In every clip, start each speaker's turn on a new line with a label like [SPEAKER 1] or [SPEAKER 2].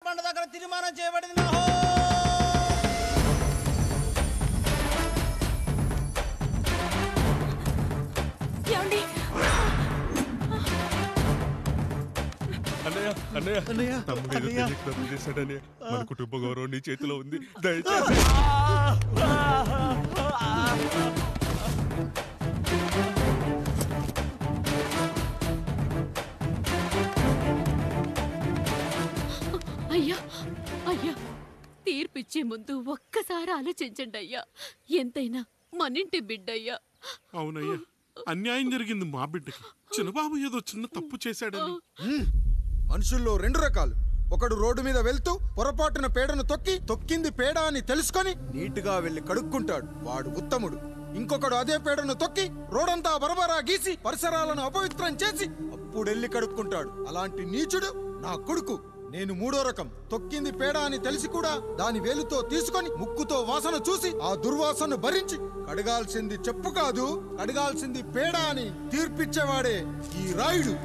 [SPEAKER 1] పంట దగ్గర తీర్మానం చేయబడింది.
[SPEAKER 2] మన కుటుంబ గౌరవం నీ చేతిలో ఉంది, దయచేసి.
[SPEAKER 3] అయ్యా అయ్యా, తీర్పిచ్చే ముందు ఒక్కసారి ఆలోచించండి అయ్యా. ఎంతైనా మనింటి బిడ్డయ్యా.
[SPEAKER 2] అవునయ్యా, అన్యాయం జరిగింది మా బిడ్డకి. చిన్నబాబు ఏదో చిన్న తప్పు చేశాడని.
[SPEAKER 4] మనుషుల్లో రెండు రకాలు. ఒకడు రోడ్డు మీద వెళ్తూ పొరపాటున పేడను తొక్కింది పేడ అని తెలుసుకొని నీటుగా వెళ్లి కడుక్కుంటాడు, వాడు ఉత్తముడు. ఇంకొకడు అదే పేడను తొక్కి రోడంతా బరబరా గీసి పరిసరాలను అపవిత్రం చేసి అప్పుడెళ్ళి కడుక్కుంటాడు. అలాంటి నీచుడు నా కొడుకు. నేను మూడో రకం. తొక్కింది పేడ అని తెలిసి కూడా దాని వేలుతో తీసుకొని ముక్కుతో వాసన చూసి ఆ దుర్వాసన భరించి కడగాల్సింది చెప్పు కాదు, కడగాల్సింది పేడ అని తీర్పిచ్చేవాడే ఈ రాయుడు.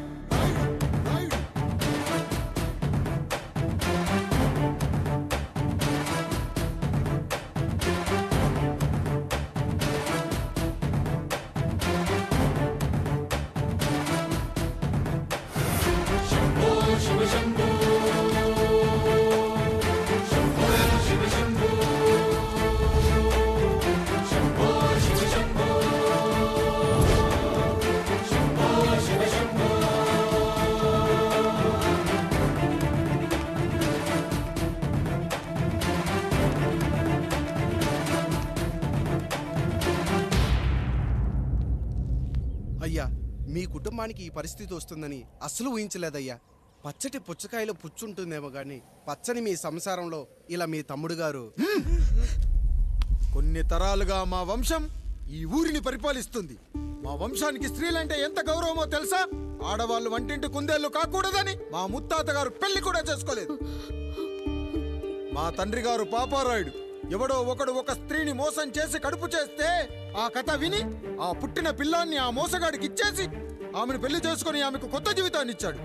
[SPEAKER 5] అయ్యా, మీ కుటుంబానికి ఈ పరిస్థితి వస్తుందని అస్సలు ఊహించలేదయ్యా. పచ్చటి పుచ్చకాయలో పుచ్చుంటుందేమో గాని పచ్చని మీ సంసారంలో ఇలా మీ తమ్ముడు గారు.
[SPEAKER 4] కొన్ని తరాలుగా మా వంశం ఈ ఊరిని పరిపాలిస్తుంది. మా వంశానికి స్త్రీలంటే ఎంత గౌరవమో తెలుసా? ఆడవాళ్ళు వంటింటి కుందేళ్లు కాకూడదని మా ముత్తాత గారు పెళ్లి కూడా చేసుకోలేదు. మా తండ్రి గారు పాపారాయుడు ఎవడో ఒకడు ఒక స్త్రీని మోసం చేసి కడుపు చేస్తే ఆ కథ విని ఆ పుట్టిన పిల్లాన్ని ఆ మోసగాడికి ఇచ్చేసి ఆమెను పెళ్లి చేసుకుని ఆమెకు కొత్త జీవితాన్ని ఇచ్చాడు.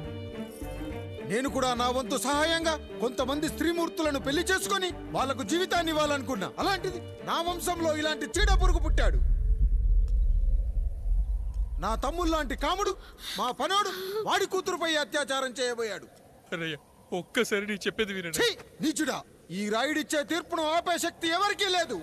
[SPEAKER 4] నేను కూడా నా వంతు సహాయంగా కొంతమంది స్త్రీమూర్తులను పెళ్లి చేసుకుని వాళ్లకు జీవితాన్ని ఇవ్వాలనుకున్నా. అలాంటిది నా వంశంలో ఇలాంటి చీడ పురుగు పుట్టాడు. నా తమ్ముళ్లాంటి కాముడు మా పనోడు వాడి కూతురుపై అత్యాచారం చేయబోయాడు.
[SPEAKER 2] ఒక్కసారి నీ చెప్పేది వినండి.
[SPEAKER 4] నీచుడా, ఈ రాయుడిచ్చే తీర్పును ఆపే శక్తి ఎవరికీ లేదు.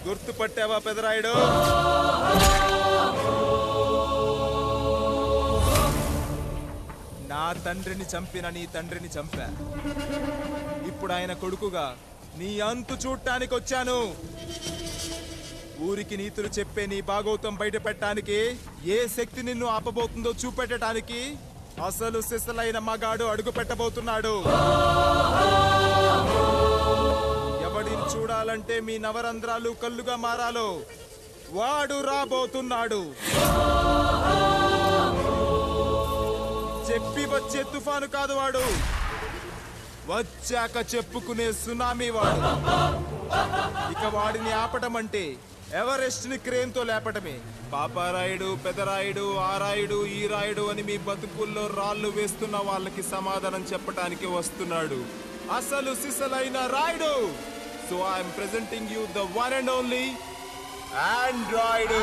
[SPEAKER 6] గుర్తుపట్టావా పెదరాయుడు? నా తండ్రిని చంపిన నీ తండ్రిని చంపా. ఇప్పుడు ఆయన కొడుకుగా నీ అంతు చూడటానికి వచ్చాను. ఊరికి నీతులు చెప్పే నీ భాగవతం బయట పెట్టడానికి ఏ శక్తి నిన్ను ఆపబోతుందో చూపెట్టడానికి అసలు సిసలైన మగాడు అడుగు పెట్టబోతున్నాడు. ఎవడిని చూడాలంటే మీ నవరంధ్రాలు కళ్ళుగా మారాలో వాడు రాబోతున్నాడు. చెప్పి వచ్చే తుఫాను కాదు వాడు, వచ్చాక చెప్పుకునే సునామీ వాడు. ఇక వాడిని ఆపటం అంటే ఎవరెస్ట్ ని క్రేన్ తో లేపటమే. పాపారాయుడు, పెదరాయుడు, ఆ రాయుడు, ఈ రాయుడు అని మీ బతుకుల్లో రాళ్లు వేస్తున్న వాళ్ళకి సమాధానం చెప్పటానికి వస్తున్నాడు అసలు సిసలైన Rayudu. So I am presenting you the one and only Android.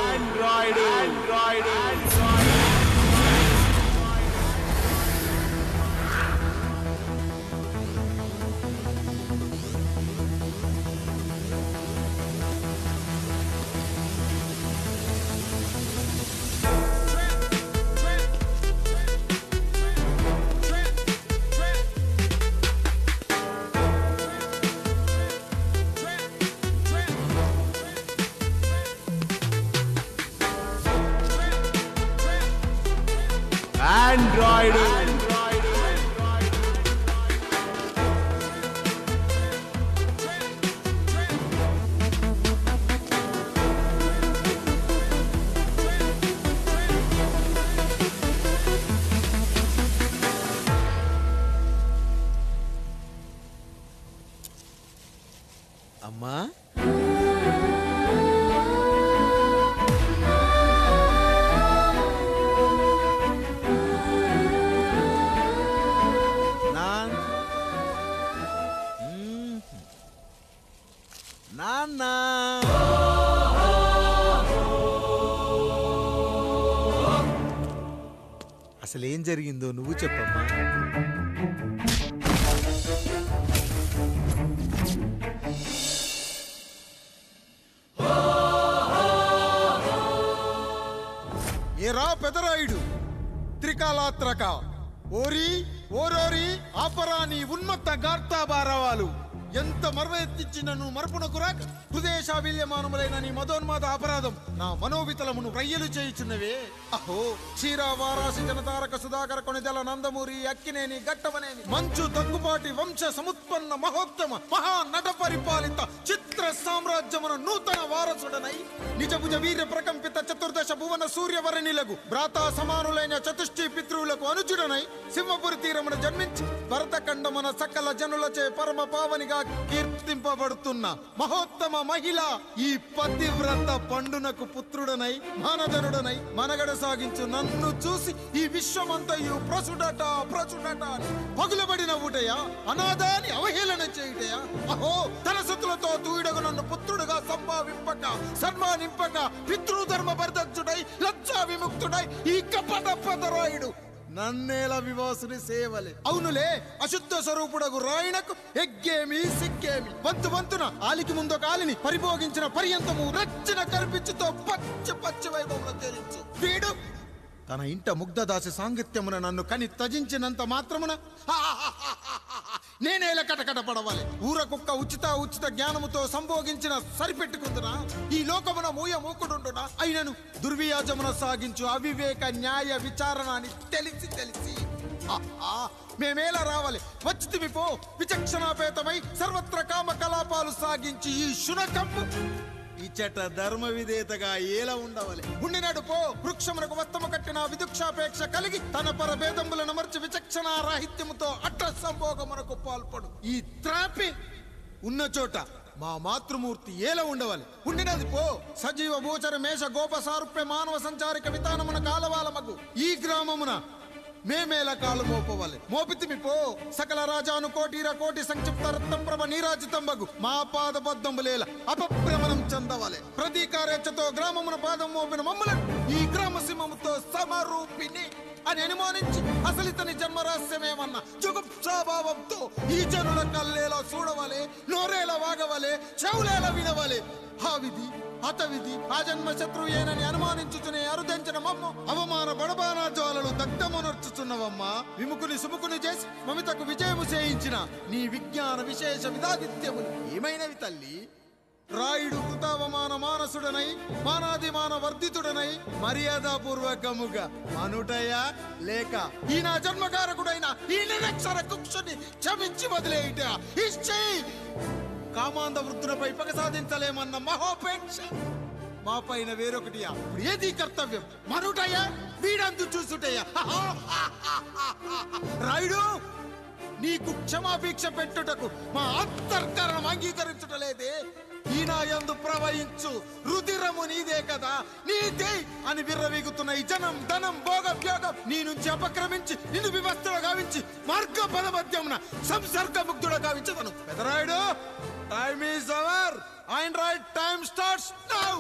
[SPEAKER 4] నాన్న అసలు ఏం జరిగిందో నువ్వు చెప్పమ్మా. ఏరా పెదరాయుడు త్రికాలాత్రక ఓరి ఓరోరి ఆపరా నీ ఉన్నత గార్తాబారవాలు ఎంత మర్వెత్తించినను మరపునకు రాక హృదయశావిల్యమానములైన నీ మదోన్మాద అపరాధం నా మనోవితలమును రయ్యలు చేయుచున్నవే. అహో క్షీర వారాసి జనతారక సుధాకర కొనిదెల నందమూరి అక్కినేని గట్టవనేని మంచు దగ్గుపాటి వంశ సముత్పన్న మహోత్తమ మహా నట పరిపాలిత చిత్ర సామ్రాజ్యమున నూతన వారసుడనై నిజభుజ వీర్య ప్రకంపిత చతుర్దశ భువన సూర్యవరణిలకు భ్రాతా సమానులైన చతుష్టి పితృవులకు అనుజుడనై సింహపురి తీరమున జన్మించి భరతఖండమున సకల జనులచే పరమ పావనిగా కీర్తింపబడుతున్న మహోత్తమ మహిళ ఈ పతివ్రత పండునకు పుత్రుడనై మానధనుడనై మనగడ సాగించు నన్ను చూసి ఈ విశ్వమంతయు ప్రసుడట అని పగులబడిన ఊటయా అనాథాన్ని అవహేళన చేయుటయా. అహో తన సుతులతో తూయిడగు నన్ను పుత్రుడుగా సంభావింపక సన్మానింపక పితృధర్మ పరిదగ్ధుడై లజ్జా విముక్తుడై ఈ కపట పెదరాయుడు నన్నేల వివాసుని సేవలే. అవునులే అశుద్ధ స్వరూపుడగు రాయణకు ఎగ్గేమి సిగ్గేమి వంతు వంతున ఆలికి ముందు కాలిని పరిభోగించిన పర్యంతము రచ్చిన కర్పించుతో పచ్చి వైభవంలో తేలించు. వీడు తన ఇంట ముగ్ధదాసి సాంగత్యమున నన్ను కని త్యజించినంత మాత్రమున నేనేల కటకట పడవాలి. ఊర కుక్క ఉచిత జ్ఞానముతో సంభోగించిన సరిపెట్టుకుందునా ఈ లోకమున మూకుడుండునా అయినను దుర్వ్యాజమున సాగించు అవివేక న్యాయ విచారణ అని తెలిసి మేమేలా రావాలి వచ్చితిమి పో. విచక్షణాపేతమై సర్వత్ర కామ కలాపాలు సాగించి ఈ శునకమ్ము ఇచ్చట ధర్మ విధేతగా ఏలా ఉండవాలి. ఉండినాడు పో. వృక్షమునకు వస్తము కట్టిన విదుక్షాపేక్ష కలిగి తన పరభేదములను మర్చి విచక్షణ రాహిత్యముతో అట్ట సంభోగమునకు పాల్పడు. ఈ త్రాపి ఉన్న చోట మా మాతృమూర్తి ఏలా ఉండవాలి. ఉండినది పో. సజీవ భూచర మేష గోప సారూప్య మానవ సంచారిక విధానమున కాలవాలమగు ఈ గ్రామమున మేమేల కాలు మోపవాలి. మోపితిమి పో. సకల రాజాను కోటి సంక్షిప్త రత్నం ప్రభ నీరాజితంబగు మా పాదబద్ధములేల అపభ్రమణం చెందవాలి. ప్రతీకారేచ్ఛతో గ్రామమున పాదం మోపిన మమ్మలను ఈ గ్రామ సింహముతో సమరూపిణి అని అనుమానించి అసలితని జన్మరహస్యమేమన్నా జుగుప్సాభావంతో ఈ జనుల కల్లేలా చూడవాలి, నోరేలా వాగవాలి, చెవులేలా వినవాలి. ఆ విధి హతవిధి ఆ జన్మ శత్రుయేనని అనుమానించుచునే అరుదించిన మమ్మ అవమాన బడబానా జ్వాలలు దగ్ధమునర్చుచున్నవమ్మా. విముకుని సుముకుని చేసి మమితకు విజయము చేయించిన నీ విజ్ఞాన విశేష విధాదిత్యములు ఏమైనవి తల్లి. రాయుడు కృతావమాన మానసుడనై మానాదిమాన వర్ధితుడనై మర్యాదాపూర్వకముగా మనుటయా లేక ఈ నా జన్మకారకుడైన ఈ నిరక్షర కుక్షుని క్షమించి వదిలేయుట ఇచ్చే కామాంధ వృద్ధులపై పగ సాధించలేమన్న మహోపేక్ష మా పైన వేరొకటియా. ఏది కర్తవ్యం మనుటయా వీడందు చూసుటయా. రాయుడు నీకు క్షమాభిక్ష పెట్టుటకు మా అంతర్కరణం అంగీకరించుటలేదే. ఈనాయందు ప్రవహించు రుధిరము నీదే కదా, నీదే అని విర్రవీగుతున్న ఈ జనం ధనం భోగభ్యోగం నీ నుంచి అపక్రమించి నిన్ను వివస్థలో గావించి మార్గ పదమధ్యమున సంసర్గ ముగ్ధుడ గావించదను. Pedarayudu time is our and right time starts now.